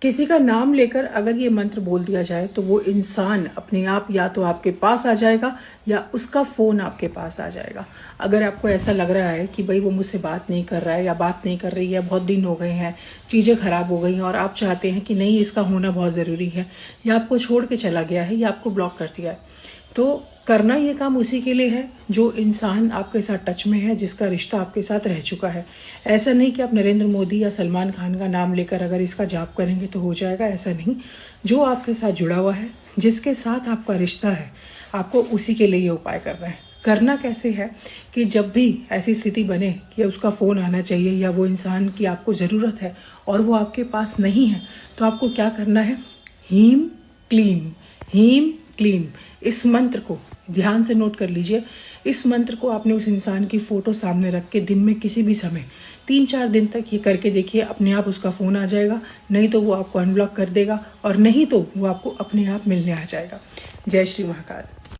किसी का नाम लेकर अगर ये मंत्र बोल दिया जाए तो वो इंसान अपने आप या तो आपके पास आ जाएगा या उसका फ़ोन आपके पास आ जाएगा। अगर आपको ऐसा लग रहा है कि भाई वो मुझसे बात नहीं कर रहा है या बात नहीं कर रही है, बहुत दिन हो गए हैं, चीज़ें ख़राब हो गई हैं और आप चाहते हैं कि नहीं इसका होना बहुत ज़रूरी है, या आपको छोड़ के चला गया है या आपको ब्लॉक कर दिया है, तो करना ये काम उसी के लिए है जो इंसान आपके साथ टच में है, जिसका रिश्ता आपके साथ रह चुका है। ऐसा नहीं कि आप नरेंद्र मोदी या सलमान खान का नाम लेकर अगर इसका जाप करेंगे तो हो जाएगा, ऐसा नहीं। जो आपके साथ जुड़ा हुआ है, जिसके साथ आपका रिश्ता है, आपको उसी के लिए ये उपाय करना है। करना कैसे है कि जब भी ऐसी स्थिति बने कि उसका फ़ोन आना चाहिए या वो इंसान की आपको ज़रूरत है और वो आपके पास नहीं है, तो आपको क्या करना है, हीम क्लीम, इस मंत्र को ध्यान से नोट कर लीजिए। इस मंत्र को आपने उस इंसान की फ़ोटो सामने रख के दिन में किसी भी समय 3-4 दिन तक ये करके देखिए, अपने आप उसका फ़ोन आ जाएगा। नहीं तो वो आपको अनब्लॉक कर देगा और नहीं तो वो आपको अपने आप मिलने आ जाएगा। जय श्री महाकाल।